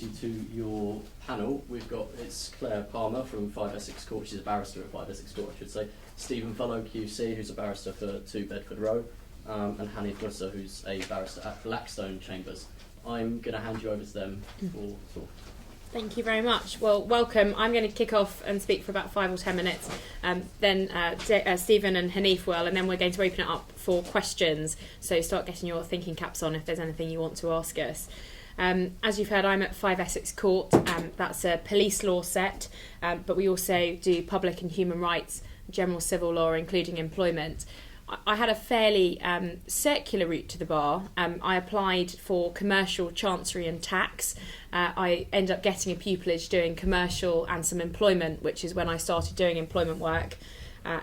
introduce you to your panel. It's Claire Palmer from 5 Essex Court, she's a barrister at 5 Essex Court, I should say. Stephen Vullo QC, who's a barrister for 2 Bedford Row, and Hanif Mussa, who's a barrister at Blackstone Chambers. I'm going to hand you over to them for talk. Thank you very much. Well, welcome. I'm going to kick off and speak for about 5 or 10 minutes. Then Stephen and Hanif will, and then we're going to open it up for questions. So start getting your thinking caps on if there's anything you want to ask us. As you've heard, I'm at 5 Essex Court. That's a police law set, but we also do public and human rights, general civil law, including employment. I had a fairly circular route to the bar. I applied for commercial, chancery and tax. I ended up getting a pupillage doing commercial and some employment, which is when I started doing employment work,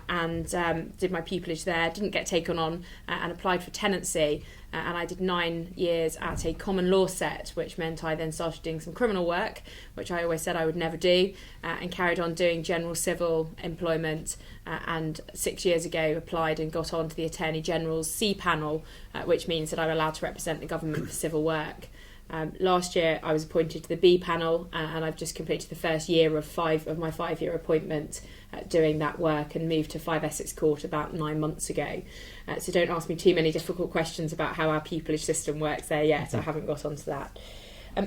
and did my pupillage there. Didn't get taken on and applied for tenancy. And I did 9 years at a common law set, which meant I then started doing some criminal work, which I always said I would never do, and carried on doing general civil employment, and 6 years ago applied and got on to the Attorney General's C panel, which means that I'm allowed to represent the government for civil work. Last year I was appointed to the B panel, and I've just completed the first year of my 5-year appointment doing that work, and moved to 5 Essex Court about 9 months ago. So don't ask me too many difficult questions about how our pupillage system works there yet. I haven't got onto that.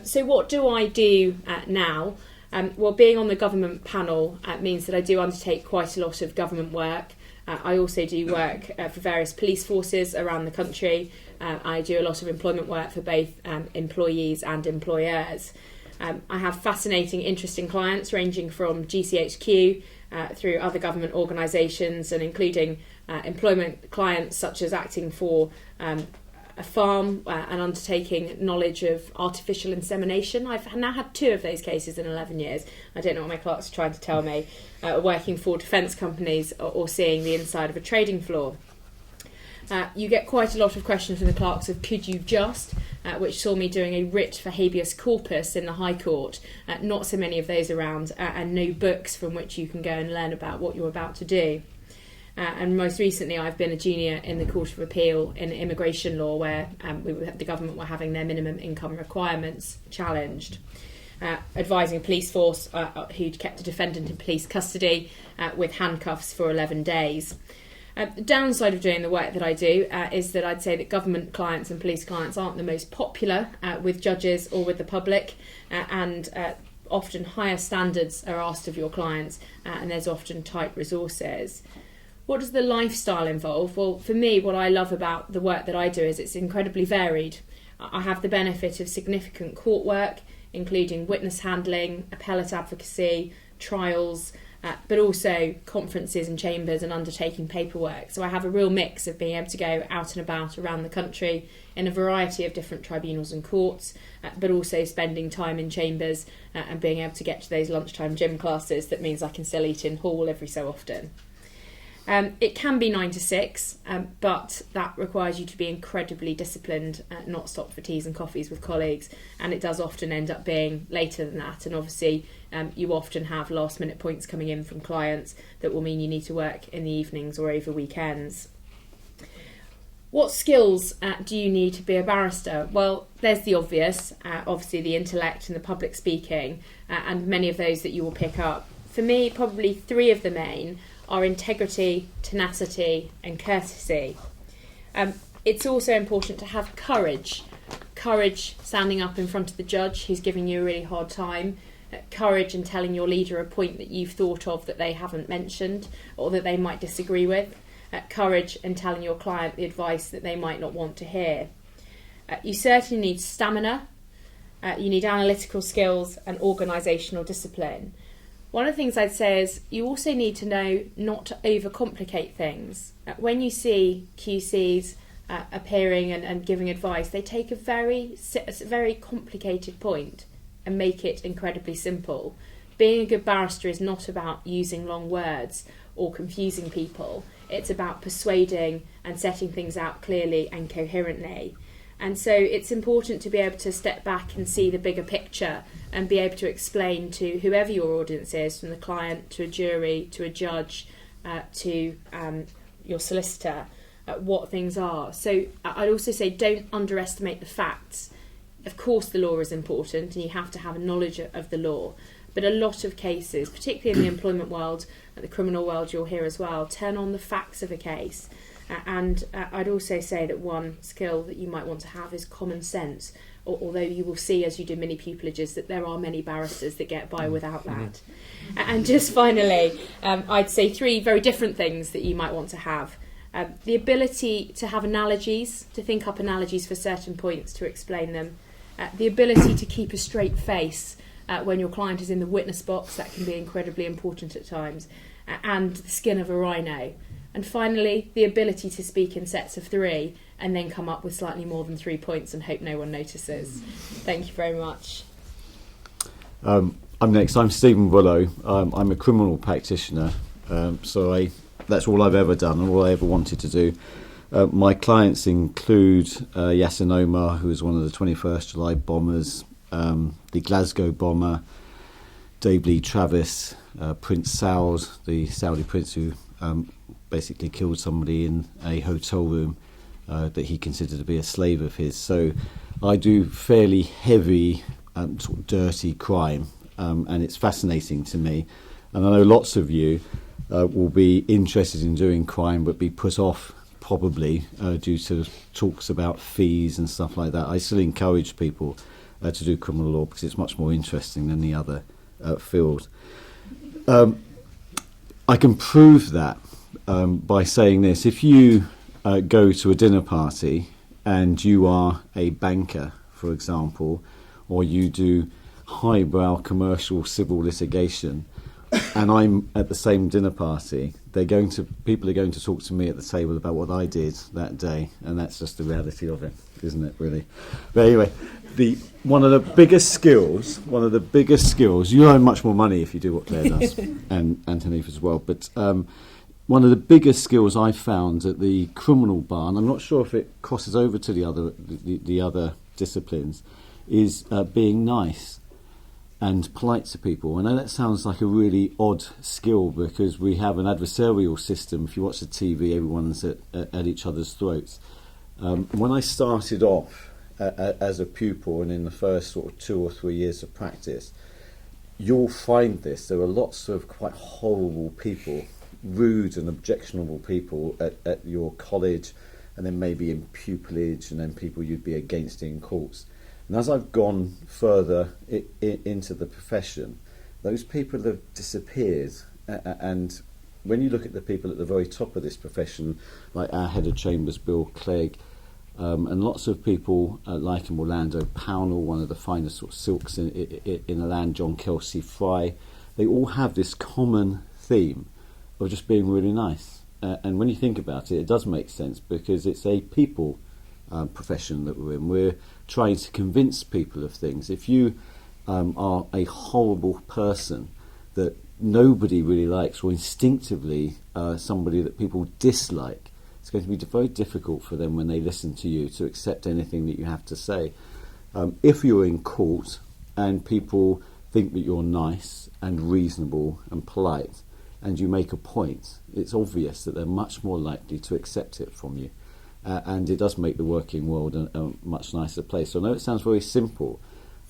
So what do I do now? Well, being on the government panel means that I do undertake quite a lot of government work. I also do work for various police forces around the country. I do a lot of employment work for both employees and employers. I have fascinating, interesting clients ranging from GCHQ through other government organisations, and including employment clients such as acting for a farm and undertaking knowledge of artificial insemination. I've now had 2 of those cases in 11 years. I don't know what my clerks are trying to tell me. Working for defence companies or seeing the inside of a trading floor. You get quite a lot of questions from the clerks of could you just, which saw me doing a writ for habeas corpus in the High Court. Not so many of those around, and no books from which you can go and learn about what you're about to do. And most recently I've been a junior in the Court of Appeal in immigration law, where the government were having their minimum income requirements challenged. Advising a police force who'd kept a defendant in police custody with handcuffs for 11 days. The downside of doing the work that I do is that I'd say that government clients and police clients aren't the most popular with judges or with the public, and often higher standards are asked of your clients, and there's often tight resources. What does the lifestyle involve? Well, for me, what I love about the work that I do is it's incredibly varied. I have the benefit of significant court work, including witness handling, appellate advocacy, trials, but also conferences and chambers and undertaking paperwork. So I have a real mix of being able to go out and about around the country in a variety of different tribunals and courts, but also spending time in chambers and being able to get to those lunchtime gym classes. That means I can still eat in hall every so often. It can be 9 to 6, but that requires you to be incredibly disciplined, not stop for teas and coffees with colleagues, and it does often end up being later than that. And obviously you often have last minute points coming in from clients that will mean you need to work in the evenings or over weekends. What skills do you need to be a barrister? Well, there's the obvious, obviously the intellect and the public speaking, and many of those that you will pick up. For me, probably 3 of the main are integrity, tenacity and courtesy. It's also important to have courage. Courage standing up in front of the judge who's giving you a really hard time. Courage in telling your leader a point that you've thought of that they haven't mentioned or that they might disagree with. Courage in telling your client the advice that they might not want to hear. You certainly need stamina. You need analytical skills and organisational discipline. One of the things I'd say is you also need to know not to overcomplicate things. When you see QCs appearing and giving advice, they take a very complicated point and make it incredibly simple. Being a good barrister is not about using long words or confusing people. It's about persuading and setting things out clearly and coherently. And so it's important to be able to step back and see the bigger picture and be able to explain to whoever your audience is, from the client to a jury to a judge to your solicitor, what things are. So I'd also say don't underestimate the facts. Of course, the law is important and you have to have a knowledge of the law. But a lot of cases, particularly in the employment world and the criminal world, you'll hear as well, turn on the facts of a case. And I'd also say that one skill that you might want to have is common sense. Although you will see as you do many pupillages that there are many barristers that get by without that. And just finally, I'd say 3 very different things that you might want to have. The ability to have analogies, to think up analogies for certain points to explain them. The ability to keep a straight face when your client is in the witness box, that can be incredibly important at times. And the skin of a rhino. And finally, the ability to speak in sets of 3 and then come up with slightly more than 3 points and hope no one notices. Thank you very much. I'm next. I'm Stephen Vullo. I'm a criminal practitioner, so that's all I've ever done and all I ever wanted to do. My clients include Yassin Omar, who was one of the 21st July bombers, the Glasgow bomber, Dave Lee Travis, Prince Saud, the Saudi prince who basically killed somebody in a hotel room that he considered to be a slave of his. So I do fairly heavy, sort of dirty crime, and it's fascinating to me. And I know lots of you will be interested in doing crime but be put off probably due to talks about fees and stuff like that. I still encourage people to do criminal law because it's much more interesting than the other field. I can prove that by saying this. If you go to a dinner party and you are a banker, for example, or you do highbrow commercial civil litigation, and I'm at the same dinner party, people are going to talk to me at the table about what I did that day, and that's just the reality of it, isn't it, really? But anyway, one of the biggest skills, you earn much more money if you do what Claire does, and Hanif as well, but one of the biggest skills I found at the criminal bar, and I'm not sure if it crosses over to the other disciplines, is being nice and polite to people. I know that sounds like a really odd skill because we have an adversarial system. If you watch the TV, everyone's at each other's throats. When I started off as a pupil and in the first sort of 2 or 3 years of practice, you'll find this. There are lots of quite horrible people, rude and objectionable people at your college, and then maybe in pupillage, and then people you'd be against in courts. And as I've gone further into the profession, those people have disappeared. And when you look at the people at the very top of this profession, like our head of chambers, Bill Clegg, and lots of people like in Orlando, Pownell, one of the finest sort of silks in the land, John Kelsey Fry, they all have this common theme of just being really nice. And when you think about it, it does make sense because it's a people profession that we're in. We're trying to convince people of things. If you are a horrible person that nobody really likes, or instinctively somebody that people dislike, it's going to be very difficult for them when they listen to you to accept anything that you have to say. If you're in court and people think that you're nice and reasonable and polite, and you make a point, it's obvious that they're much more likely to accept it from you. And it does make the working world a much nicer place. So I know it sounds very simple,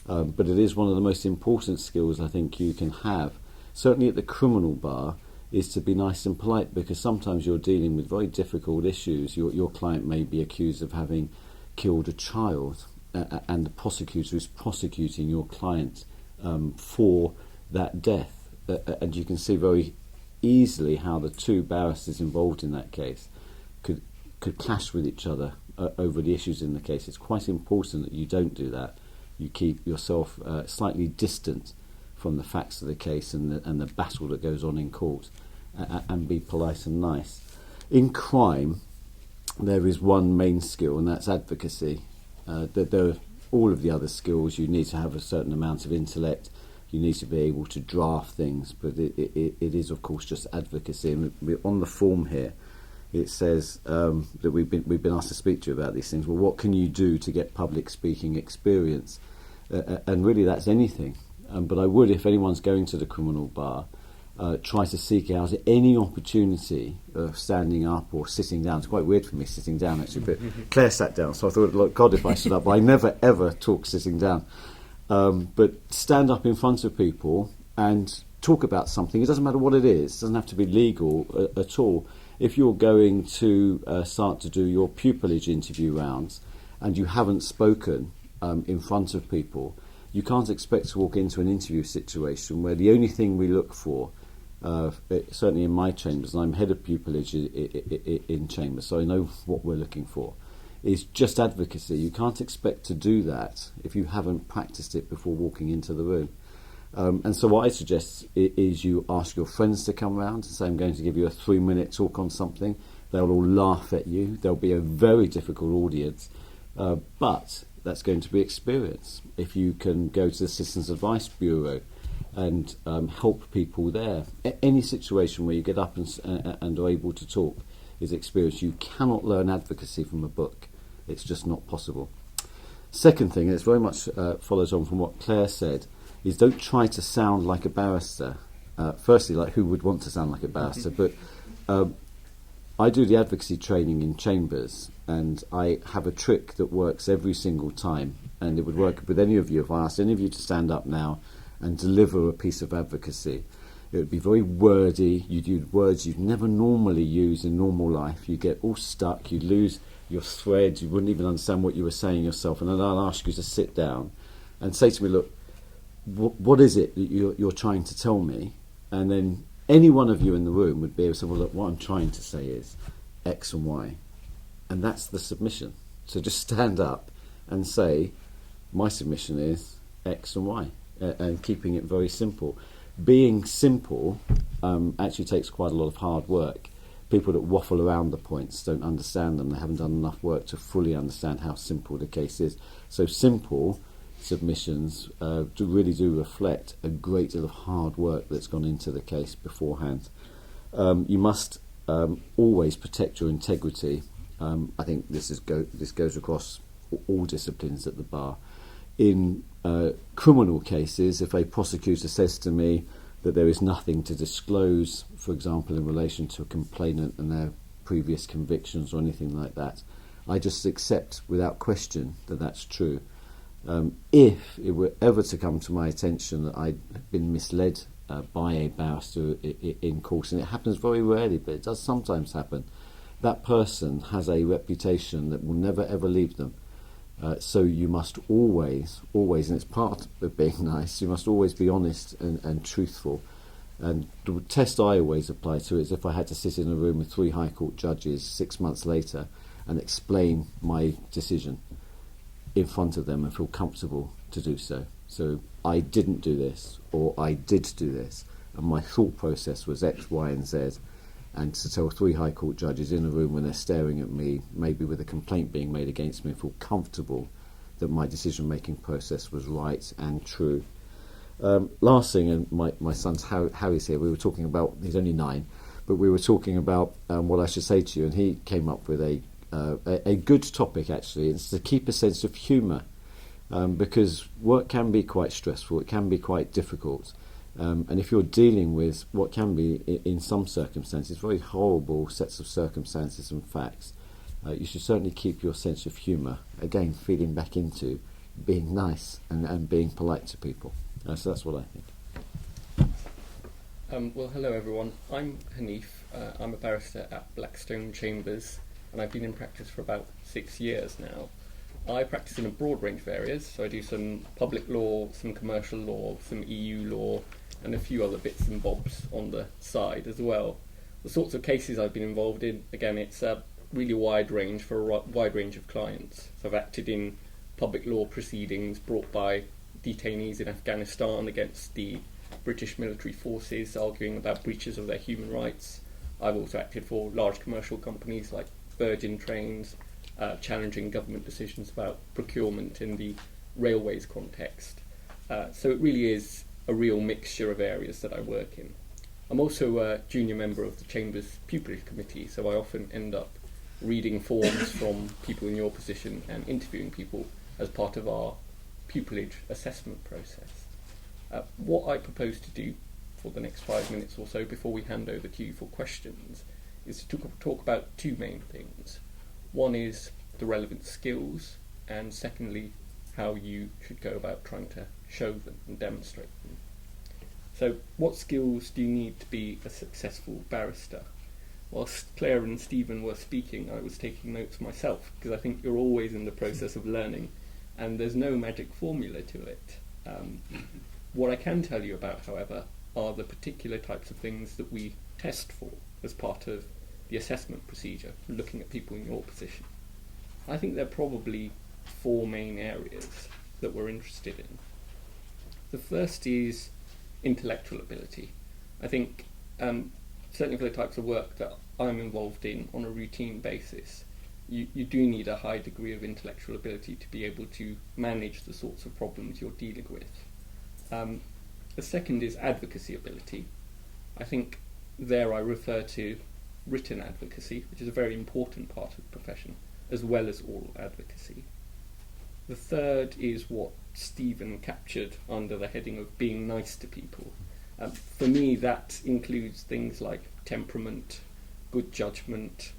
but it is one of the most important skills I think you can have, certainly at the criminal bar, is to be nice and polite, because sometimes you're dealing with very difficult issues. Your client may be accused of having killed a child, and the prosecutor is prosecuting your client for that death. And you can see very easily how the two barristers involved in that case could clash with each other over the issues in the case. It's quite important that you don't do that. You keep yourself slightly distant from the facts of the case and the battle that goes on in court, and be polite and nice. In crime, there is one main skill, and that's advocacy. There are all of the other skills. You need to have a certain amount of intellect. You need to be able to draft things, but it is, of course, just advocacy. And on the form here, it says that we've been asked to speak to you about these things. Well, what can you do to get public speaking experience? And really, that's anything. But I would, if anyone's going to the criminal bar, try to seek out any opportunity of standing up or sitting down. It's quite weird for me sitting down actually, but Claire sat down, so I thought, look, God, if I stood up. But I never ever talk sitting down. But stand up in front of people and talk about something. It doesn't matter what it is. It doesn't have to be legal at all. If you're going to start to do your pupillage interview rounds and you haven't spoken in front of people, you can't expect to walk into an interview situation where the only thing we look for, certainly in my chambers, and I'm head of pupillage in chambers, so I know what we're looking for, is just advocacy. You can't expect to do that if you haven't practiced it before walking into the room. And so what I suggest is you ask your friends to come round and say, I'm going to give you a 3-minute talk on something. They'll all laugh at you. There'll be a very difficult audience, but that's going to be experience. If you can go to the Citizens Advice Bureau and help people there, any situation where you get up and are able to talk is experience. You cannot learn advocacy from a book. It's just not possible. Second thing, and it's very much follows on from what Claire said, is don't try to sound like a barrister. Firstly, like who would want to sound like a barrister? But I do the advocacy training in chambers, and I have a trick that works every single time, and it would work with any of you. If I asked any of you to stand up now and deliver a piece of advocacy, it would be very wordy. You'd use words you'd never normally use in normal life. You'd get all stuck. You'd lose your thread. You wouldn't even understand what you were saying yourself. And then I'll ask you to sit down and say to me, look, what is it that you're trying to tell me? And then any one of you in the room would be able to say, well, look, what I'm trying to say is X and Y. And that's the submission. So just stand up and say, my submission is X and Y, and keeping it very simple. Being simple actually takes quite a lot of hard work. People that waffle around the points don't understand them. They haven't done enough work to fully understand how simple the case is. So simple submissions really do reflect a great deal of hard work that's gone into the case beforehand. You must always protect your integrity. I think this goes across all disciplines at the bar. In criminal cases, if a prosecutor says to me that there is nothing to disclose, for example, in relation to a complainant and their previous convictions or anything like that, I just accept without question that that's true. If it were ever to come to my attention that I'd been misled by a barrister in court, and it happens very rarely, but it does sometimes happen, that person has a reputation that will never ever leave them. So you must always, and it's part of being nice, you must always be honest and truthful. And the test I always apply to is if I had to sit in a room with 3 High Court judges 6 months later and explain my decision in front of them and feel comfortable to do so. So I didn't do this, or I did do this, and my thought process was X, Y and Z. And to tell 3 High Court judges in a room when they're staring at me, maybe with a complaint being made against me, feel comfortable that my decision-making process was right and true. Last thing, and my son's Harry's here, we were talking about, he's only 9, but we were talking about what I should say to you, and he came up with a good topic actually. It's to keep a sense of humour, because work can be quite stressful, it can be quite difficult. And if you're dealing with what can be, in some circumstances, very horrible sets of circumstances and facts, you should certainly keep your sense of humour, again, feeding back into being nice and being polite to people. So that's what I think. Well, hello everyone. I'm Hanif. I'm a barrister at Blackstone Chambers, and I've been in practice for about 6 years now. I practice in a broad range of areas, so I do some public law, some commercial law, some EU law, and a few other bits and bobs on the side as well. The sorts of cases I've been involved in, again, it's a really wide range for a wide range of clients. So I've acted in public law proceedings brought by detainees in Afghanistan against the British military forces, arguing about breaches of their human rights. I've also acted for large commercial companies like Virgin Trains, challenging government decisions about procurement in the railways context. So it really is a real mixture of areas that I work in. I'm also a junior member of the Chamber's Pupillage Committee, so I often end up reading forms from people in your position and interviewing people as part of our pupillage assessment process. What I propose to do for the next 5 minutes or so before we hand over to you for questions is to talk about two main things. One is the relevant skills, and secondly, how you should go about trying to show them and demonstrate them. So, what skills do you need to be a successful barrister? Whilst Claire and Stephen were speaking, I was taking notes myself, because I think you're always in the process of learning, and there's no magic formula to it. What I can tell you about, however, are the particular types of things that we test for as part of the assessment procedure, looking at people in your position. I think there are probably 4 main areas that we're interested in. The first is intellectual ability. I think certainly for the types of work that I'm involved in on a routine basis, you do need a high degree of intellectual ability to be able to manage the sorts of problems you're dealing with. The second is advocacy ability. I think there I refer to written advocacy, which is a very important part of the profession, as well as oral advocacy. The third is what Stephen captured under the heading of being nice to people. For me, that includes things like temperament, good judgment,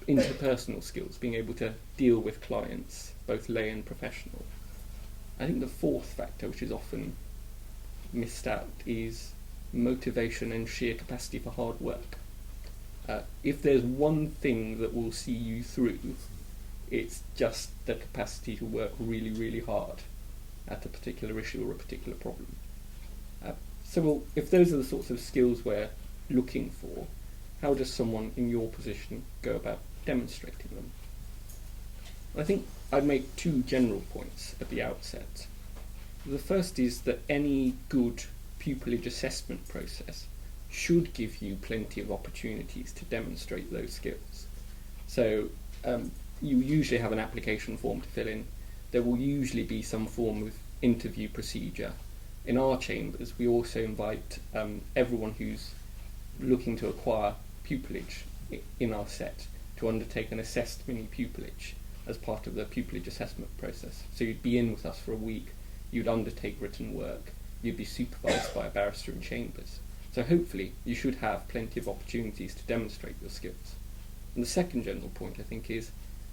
interpersonal skills, being able to deal with clients, both lay and professional. I think the fourth factor, which is often missed out, is motivation and sheer capacity for hard work. If there's one thing that will see you through, it's just the capacity to work really, really hard at a particular issue or a particular problem. If those are the sorts of skills we're looking for, how does someone in your position go about demonstrating them? I think I'd make 2 general points at the outset. The first is that any good pupillage assessment process should give you plenty of opportunities to demonstrate those skills. So you usually have an application form to fill in. There will usually be some form of interview procedure. In our chambers, we also invite everyone who's looking to acquire pupillage in our set to undertake an assessed mini pupillage as part of the pupillage assessment process. So you'd be in with us for a week, you'd undertake written work, you'd be supervised by a barrister in chambers. So hopefully you should have plenty of opportunities to demonstrate your skills. And the second general point, I think, is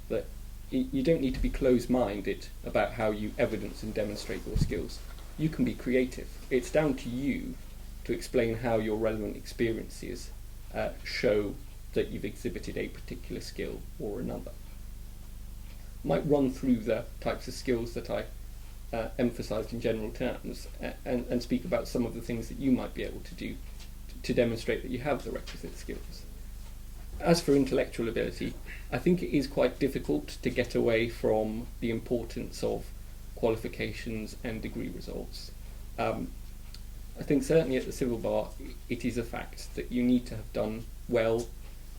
that you don't need to be closed-minded about how you evidence and demonstrate your skills. You can be creative. It's down to you to explain how your relevant experiences show that you've exhibited a particular skill or another. I might run through the types of skills that I emphasised in general terms and speak about some of the things that you might be able to do to demonstrate that you have the requisite skills. As for intellectual ability, I think it is quite difficult to get away from the importance of qualifications and degree results. I think certainly at the civil bar it is a fact that you need to have done well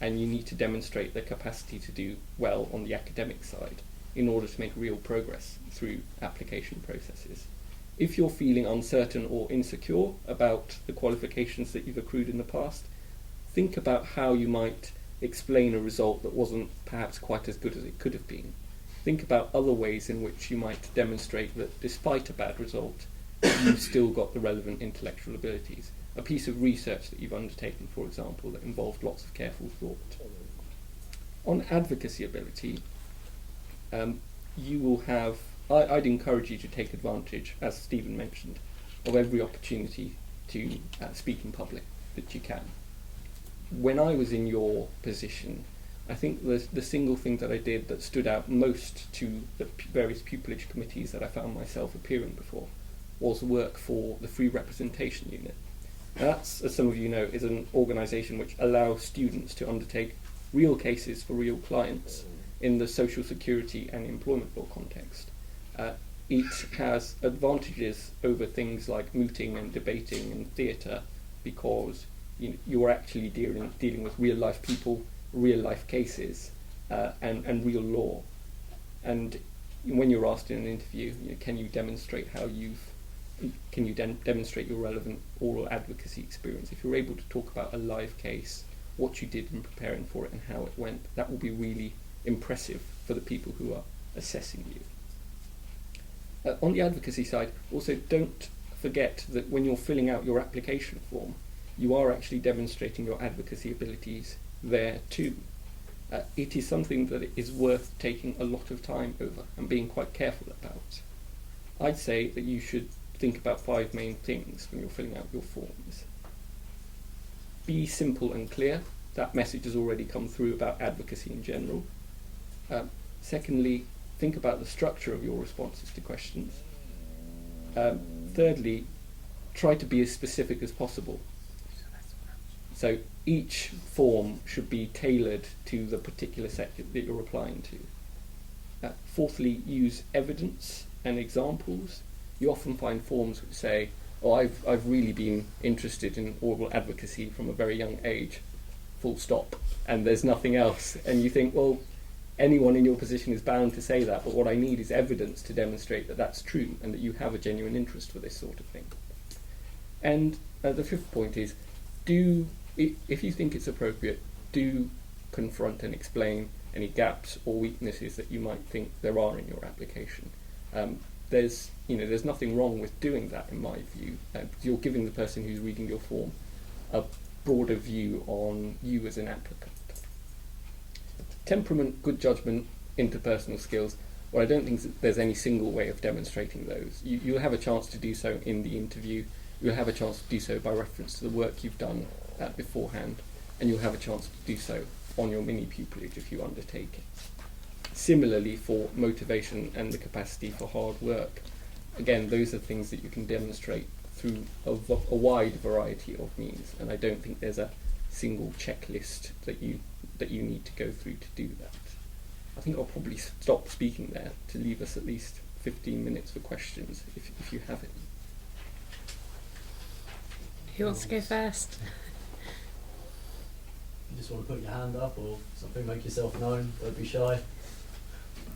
and you need to demonstrate the capacity to do well on the academic side in order to make real progress through application processes. If you're feeling uncertain or insecure about the qualifications that you've accrued in the past, think about how you might explain a result that wasn't perhaps quite as good as it could have been. Think about other ways in which you might demonstrate that despite a bad result, you've still got the relevant intellectual abilities. A piece of research that you've undertaken, for example, that involved lots of careful thought. On advocacy ability, you will have, I'd encourage you to take advantage, as Stephen mentioned, of every opportunity to speak in public that you can. When I was in your position, I think the single thing that I did that stood out most to the various pupillage committees that I found myself appearing before was work for the Free Representation Unit. Now that's, as some of you know, is an organisation which allows students to undertake real cases for real clients in the social security and employment law context. It has advantages over things like mooting and debating and theatre because you are actually dealing with real life people, real life cases, and real law. And when you're asked in an interview, can you demonstrate demonstrate your relevant oral advocacy experience? If you're able to talk about a live case, what you did in preparing for it and how it went, that will be really impressive for the people who are assessing you. On the advocacy side, also don't forget that when you're filling out your application form, you are actually demonstrating your advocacy abilities there too. It is something that is worth taking a lot of time over and being quite careful about. I'd say that you should think about 5 main things when you're filling out your forms. Be simple and clear. That message has already come through about advocacy in general. Secondly, think about the structure of your responses to questions. Thirdly, try to be as specific as possible. So each form should be tailored to the particular section that you're applying to. Fourthly, use evidence and examples. You often find forms which say, "Oh, I've really been interested in oral advocacy from a very young age, full stop," and there's nothing else. And you think, well, anyone in your position is bound to say that, but what I need is evidence to demonstrate that that's true and that you have a genuine interest for this sort of thing. And the fifth point is, if you think it's appropriate, do confront and explain any gaps or weaknesses that you might think there are in your application. There's nothing wrong with doing that, in my view. You're giving the person who's reading your form a broader view on you as an applicant. Temperament, good judgment, interpersonal skills. Well, I don't think that there's any single way of demonstrating those. You'll have a chance to do so in the interview. You'll have a chance to do so by reference to the work you've done beforehand, and you'll have a chance to do so on your mini pupillage if you undertake it. Similarly, for motivation and the capacity for hard work, again, those are things that you can demonstrate through a wide variety of means, and I don't think there's a single checklist that you need to go through to do that. I think I'll probably stop speaking there to leave us at least 15 minutes for questions if you have any. Who wants to go first? You just want to put your hand up or something, make yourself known, don't be shy.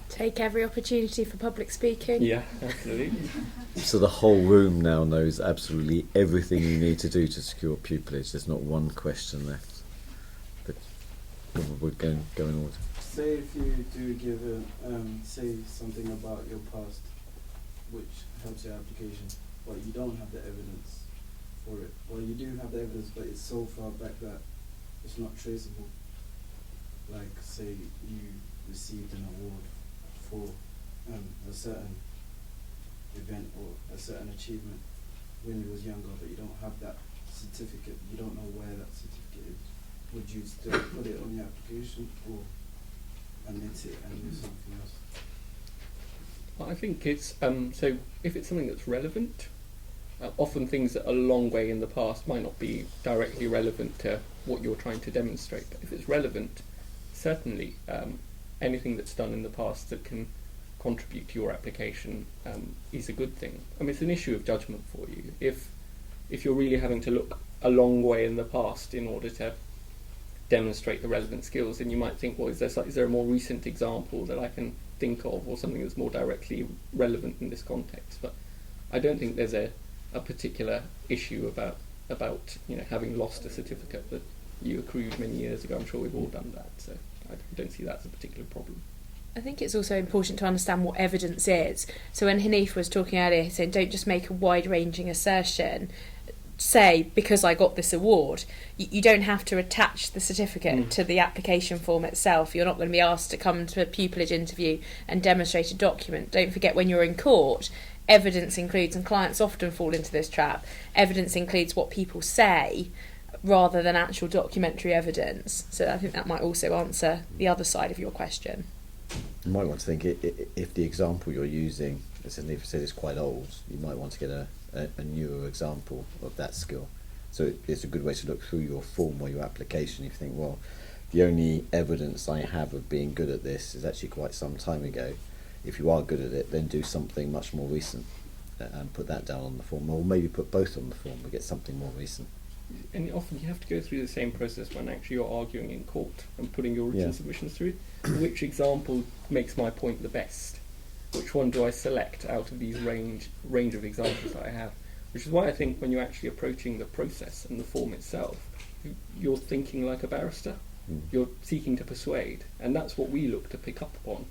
Take every opportunity for public speaking. Yeah, absolutely. So the whole room now knows absolutely everything you need to do to secure pupillage. There's not one question left. But we're going in order. Say if you do give say something about your past which helps your application, but you don't have the evidence for it. Or you do have the evidence, but it's so far back that it's not traceable. Like, say you received an award for a certain event or a certain achievement when you was younger, but you don't have that certificate, you don't know where that certificate is. Would you still put it on your application or omit it and do something else? I think it's so if it's something that's relevant, often things that are a long way in the past might not be directly relevant to what you're trying to demonstrate, but if it's relevant, certainly anything that's done in the past that can contribute to your application is a good thing. I mean, it's an issue of judgment for you. If you're really having to look a long way in the past in order to demonstrate the relevant skills, then you might think, well, is there a more recent example that I can think of, or something that's more directly relevant in this context? But I don't think there's a particular issue about having lost a certificate that you accrued many years ago. I'm sure we've all done that, so I don't see that as a particular problem. I think it's also important to understand what evidence is. So when Hanif was talking earlier, he said, don't just make a wide-ranging assertion. Say, because I got this award. You don't have to attach the certificate to the application form itself. You're not going to be asked to come to a pupillage interview and demonstrate a document. Don't forget, when you're in court, evidence includes, and clients often fall into this trap, evidence includes what people say rather than actual documentary evidence. So I think that might also answer the other side of your question. You might want to think if the example you're using, as Hanif said, is quite old, you might want to get a newer example of that skill. So it's a good way to look through your form or your application. If you think, well, the only evidence I have of being good at this is actually quite some time ago. If you are good at it, then do something much more recent and put that down on the form, or maybe put both on the form but get something more recent. And often you have to go through the same process when actually you're arguing in court and putting your written submissions through. Which example makes my point the best? Which one do I select out of these range of examples that I have? Which is why I think when you're actually approaching the process and the form itself, you're thinking like a barrister. You're seeking to persuade, and that's what we look to pick up upon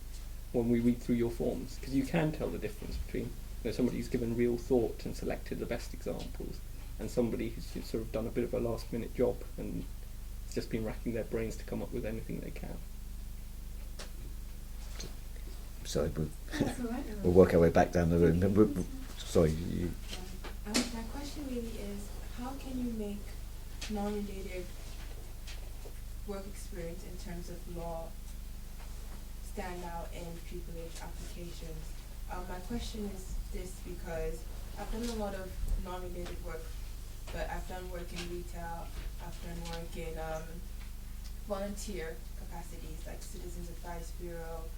when we read through your forms, because you can tell the difference between somebody who's given real thought and selected the best examples, and somebody who's just sort of done a bit of a last minute job and has just been racking their brains to come up with anything they can. Sorry, That's all right. we'll work our way back down the room. Sorry, you. My question really is, how can you make non-related work experience in terms of law stand out in pupillage applications? My question is this because I've done a lot of non-related work, but I've done work in retail, I've done work in volunteer capacities like Citizens Advice Bureau,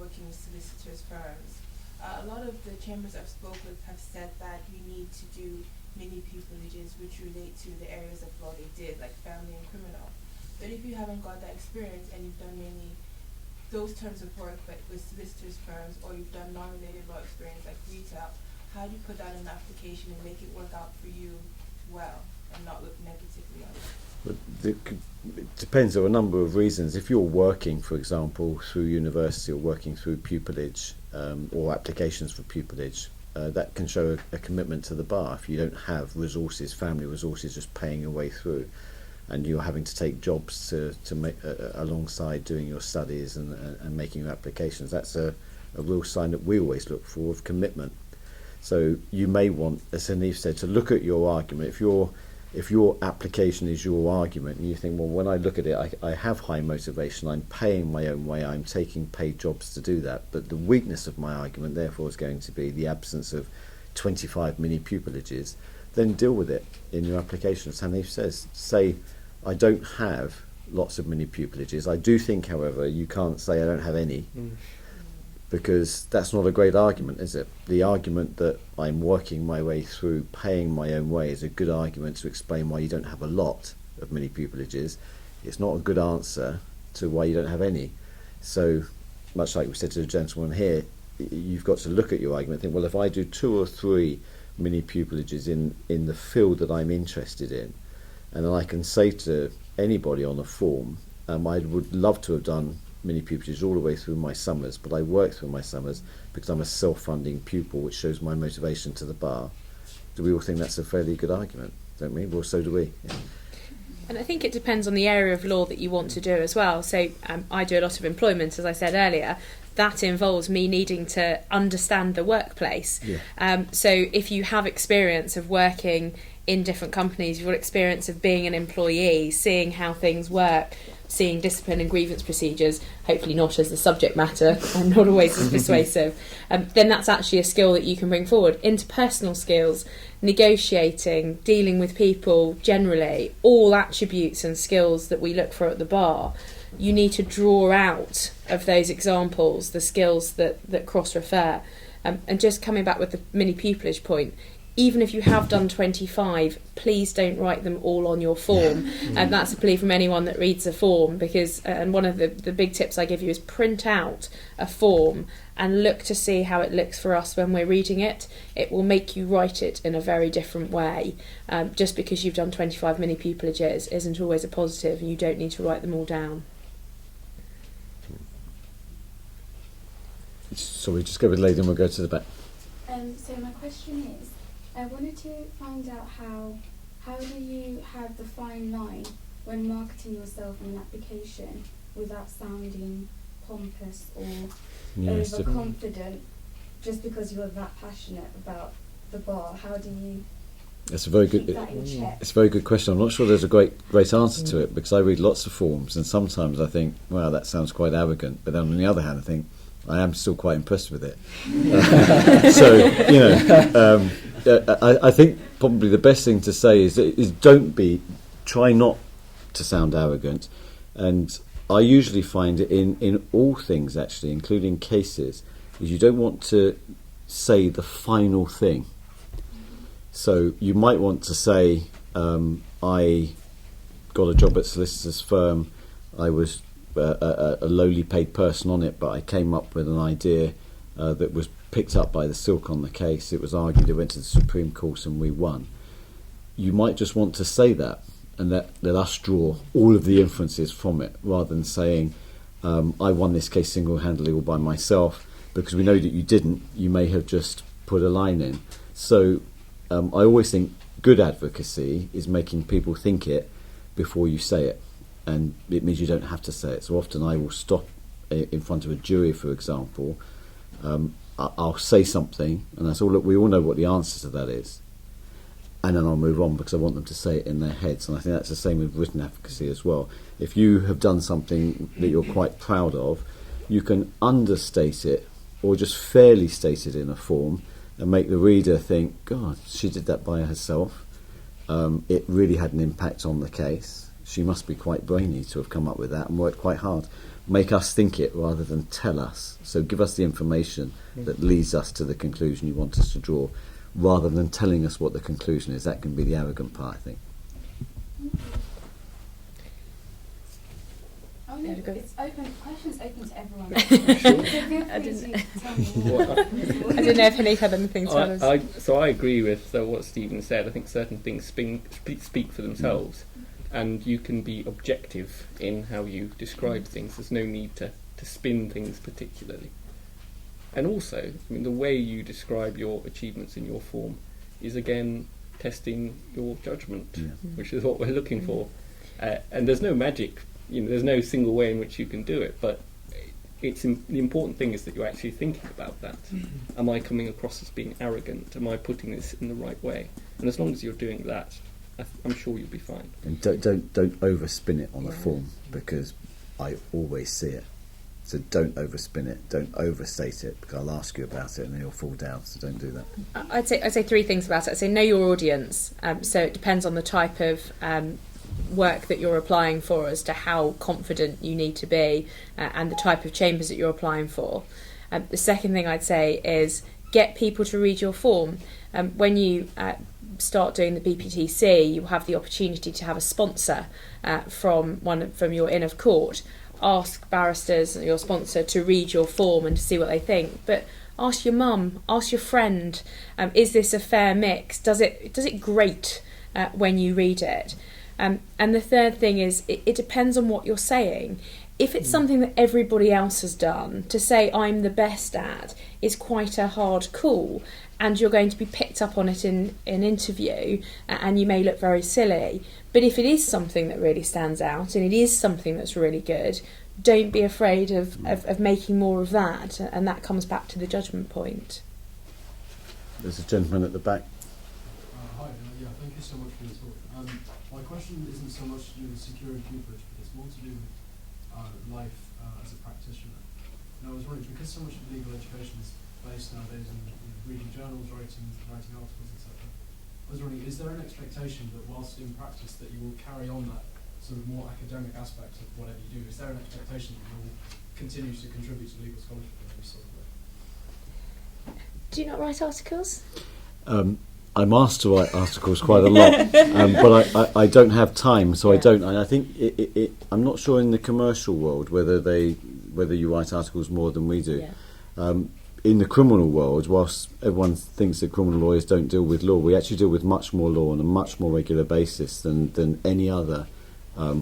working with solicitors firms. A lot of the chambers I've spoken with have said that you need to do mini pupillages which relate to the areas of law they did, like family and criminal. But if you haven't got that experience and you've done mainly those terms of work but with solicitors firms, or you've done non-related law experience like retail, how do you put that in the application and make it work out for you well and not look negatively on it? It depends. There are a number of reasons. If you're working, for example, through university or working through pupillage or applications for pupillage, that can show a commitment to the bar. If you don't have resources, family resources, just paying your way through, and you're having to take jobs to make alongside doing your studies and making your applications, that's a real sign that we always look for of commitment. So you may want, as Hanif said, to look at your argument. If your application is your argument and you think, well, when I look at it, I have high motivation, I'm paying my own way, I'm taking paid jobs to do that, but the weakness of my argument therefore is going to be the absence of 25 mini pupillages, then deal with it in your application. As Hanif says, say, I don't have lots of mini pupillages. I do think, however, you can't say I don't have any, because that's not a great argument, is it? The argument that I'm working my way through, paying my own way, is a good argument to explain why you don't have a lot of mini pupillages. It's not a good answer to why you don't have any. So, much like we said to the gentleman here, you've got to look at your argument and think, well, if I do 2 or 3 mini pupillages in the field that I'm interested in, and then I can say to anybody on a form, I would love to have done mini pupillages all the way through my summers, but I work through my summers because I'm a self-funding pupil, which shows my motivation to the bar. Do we all think that's a fairly good argument, don't we? Well, so do we. Yeah. And I think it depends on the area of law that you want to do as well. So I do a lot of employment, as I said earlier. That involves me needing to understand the workplace. Yeah. So if you have experience of working in different companies, you've got experience of being an employee, seeing how things work, seeing discipline and grievance procedures, hopefully not as the subject matter and not always as persuasive, then that's actually a skill that you can bring forward. Interpersonal skills, negotiating, dealing with people generally, all attributes and skills that we look for at the bar. You need to draw out of those examples the skills that cross-refer. And just coming back with the mini pupillage point, even if you have done 25, please don't write them all on your form. And that's a plea from anyone that reads a form, because and one of the big tips I give you is print out a form and look to see how it looks for us when we're reading it. It will make you write it in a very different way. Just because you've done 25 mini pupillages isn't always a positive, and you don't need to write them all down. So we just go with the lady and we'll go to the back. So my question is, I wanted to find out how do you have the fine line when marketing yourself in an application without sounding pompous or overconfident, just because you're that passionate about the bar? How do you It's a very keep good. that in check? It's a very good question. I'm not sure there's a great answer to it, because I read lots of forms and sometimes I think, wow, that sounds quite arrogant. But then on the other hand, I think I am still quite impressed with it. So you know. I think probably the best thing to say is try not to sound arrogant, and I usually find it in all things actually, including cases, is you don't want to say the final thing. So you might want to say, I got a job at solicitor's firm, I was a lowly paid person on it, but I came up with an idea that was picked up by the silk on the case. It was argued, it went to the Supreme Court and we won. You might just want to say that and let us draw all of the inferences from it, rather than saying I won this case single-handedly all by myself, because we know that you didn't. You may have just put a line in. So I always think good advocacy is making people think it before you say it, and it means you don't have to say it. So often I will stop in front of a jury, for example. I'll say something, and that's all. Look, we all know what the answer to that is, and then I'll move on because I want them to say it in their heads. And I think that's the same with written advocacy as well. If you have done something that you're quite proud of, you can understate it or just fairly state it in a form and make the reader think, God, she did that by herself. It really had an impact on the case. She must be quite brainy to have come up with that and worked quite hard. Make us think it rather than tell us. So give us the information that leads us to the conclusion you want us to draw, rather than telling us what the conclusion is. That can be the arrogant part, I think. Oh no, it's open. Questions open to everyone. I didn't know if Hanif had anything to tell us. So I agree with what Stephen said. I think certain things speak for themselves, and you can be objective in how you describe things. There's no need to spin things particularly. And also, I mean, the way you describe your achievements in your form is again testing your judgment, which is what we're looking for. And there's no magic. There's no single way in which you can do it, but the important thing is that you're actually thinking about that. Am I coming across as being arrogant? Am I putting this in the right way? And as long as you're doing that, I'm sure you'll be fine. And don't overspin it on a form, because I always see it. So don't overspin it, don't overstate it, because I'll ask you about it and then you'll fall down. So don't do that. I'd say three things about it. I'd say know your audience. So it depends on the type of work that you're applying for as to how confident you need to be and the type of chambers that you're applying for. The second thing I'd say is get people to read your form. When you start doing the BPTC, you have the opportunity to have a sponsor from your Inn of Court. Ask barristers, your sponsor, to read your form and to see what they think. But ask your mum, ask your friend, is this a fair mix? Does it grate when you read it? And the third thing is it depends on what you're saying. If it's something that everybody else has done, to say I'm the best at is quite a hard call, and you're going to be picked up on it in an interview, and you may look very silly. But if it is something that really stands out and it is something that's really good, don't be afraid of making more of that, and that comes back to the judgment point. There's a gentleman at the back. Hi, thank you so much for your talk. My question isn't so much to do with securing pupillage, but it's more to do with life as a practitioner. And I was wondering, because so much of legal education is based nowadays on reading journals, writing articles, etc. I was wondering, is there an expectation that whilst in practice that you will carry on that sort of more academic aspect of whatever you do? Is there an expectation that you will continue to contribute to legal scholarship in any sort of way? Do you not write articles? I'm asked to write articles quite a lot, but I don't have time, so I don't. And I think I'm not sure in the commercial world whether you write articles more than we do. Yeah. In the criminal world, whilst everyone thinks that criminal lawyers don't deal with law, we actually deal with much more law on a much more regular basis than any other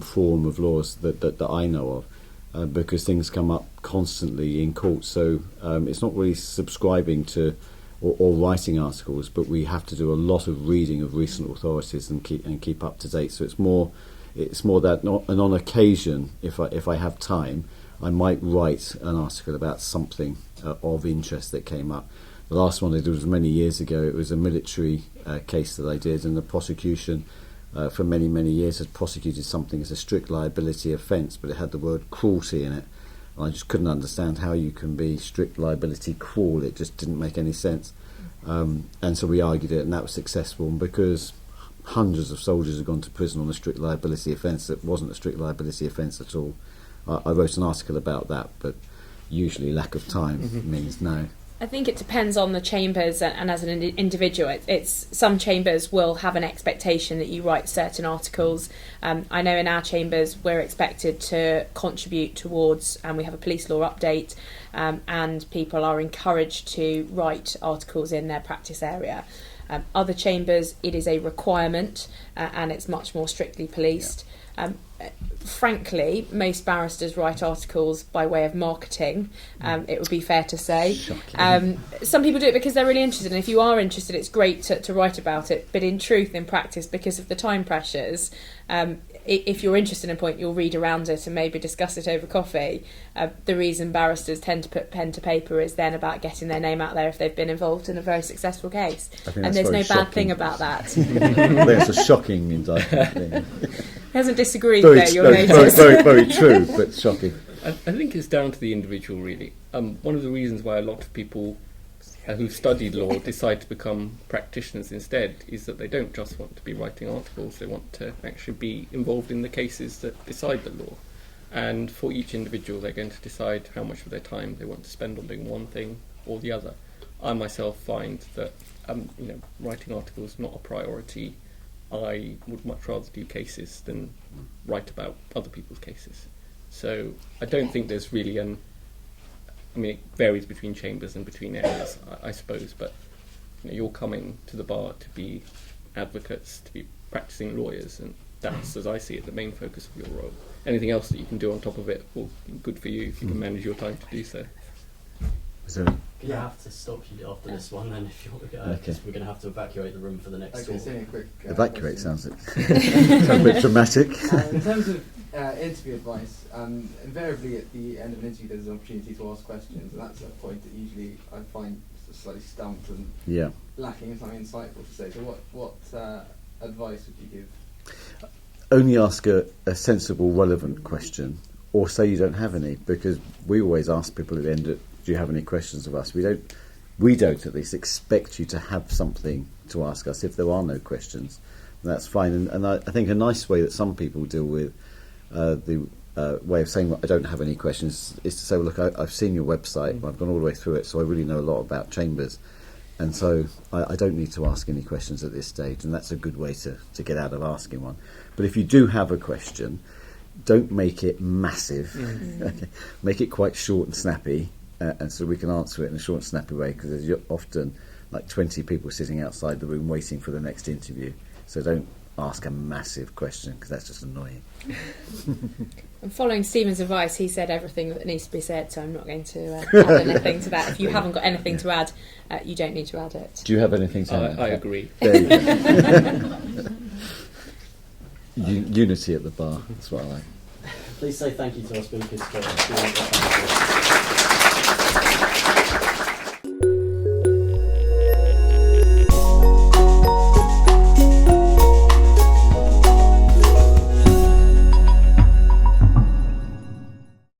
form of laws that I know of, because things come up constantly in court. So it's not really subscribing to or writing articles, but we have to do a lot of reading of recent authorities and keep up to date. So it's more that, and on occasion, if I have time, I might write an article about something of interest that came up. The last one I did was many years ago. It was a military case that I did, and the prosecution for many, many years had prosecuted something as a strict liability offence, but it had the word cruelty in it. And I just couldn't understand how you can be strict liability cruel. It just didn't make any sense. And so we argued it, and that was successful. And because hundreds of soldiers have gone to prison on a strict liability offence that wasn't a strict liability offence at all, I wrote an article about that, but usually lack of time means no. I think it depends on the chambers and as an individual. It's some chambers will have an expectation that you write certain articles. I know in our chambers we're expected to contribute towards, and we have a police law update, and people are encouraged to write articles in their practice area. Other chambers, it is a requirement, and it's much more strictly policed. Frankly, most barristers write articles by way of marketing, it would be fair to say. Some people do it because they're really interested, and if you are interested, it's great to write about it. But in truth, in practice, because of the time pressures, if you're interested in a point, you'll read around it and maybe discuss it over coffee. The reason barristers tend to put pen to paper is then about getting their name out there if they've been involved in a very successful case. And there's no bad thing about that. That's a shocking indictment. He hasn't disagreed there, you'll notice. Very true, but shocking. I think it's down to the individual, really. One of the reasons why a lot of people who've studied law decide to become practitioners instead is that they don't just want to be writing articles, they want to actually be involved in the cases that decide the law. And for each individual, they're going to decide how much of their time they want to spend on doing one thing or the other. I myself find that writing articles is not a priority. I would much rather do cases than write about other people's cases. So I don't think there's really it varies between chambers and between areas, I suppose, but you're coming to the bar to be advocates, to be practicing lawyers, and that's, as I see it, the main focus of your role. Anything else that you can do on top of it, well, good for you if you can manage your time to do so. You have to stop you after this one then if you want to go, because we're going to have to evacuate the room for the next talk. So quick, evacuate sounds a bit dramatic. In terms of interview advice, invariably at the end of an interview there's an opportunity to ask questions, and that's a point that usually I find slightly stumped and lacking something insightful to say. So what advice would you give? Only ask a sensible, relevant question, or say you don't have any, because we always ask people at the end, do you have any questions of us? We don't at least expect you to have something to ask us. If there are no questions, that's fine. And I think a nice way that some people deal with the way of saying, well, I don't have any questions, is to say, well, look, I've seen your website, I've gone all the way through it, so I really know a lot about chambers, and so I don't need to ask any questions at this stage, and that's a good way to get out of asking one. But if you do have a question, don't make it massive. Okay. Make it quite short and snappy, and so we can answer it in a short and snappy way, because there's often like 20 people sitting outside the room waiting for the next interview. So don't ask a massive question, because that's just annoying. And following Stephen's advice, he said everything that needs to be said, so I'm not going to add anything to that. If you haven't got anything to add, you don't need to add it. Do you have anything to add? I agree. There you go. Unity at the bar, that's what I like. Please say thank you to our speakers for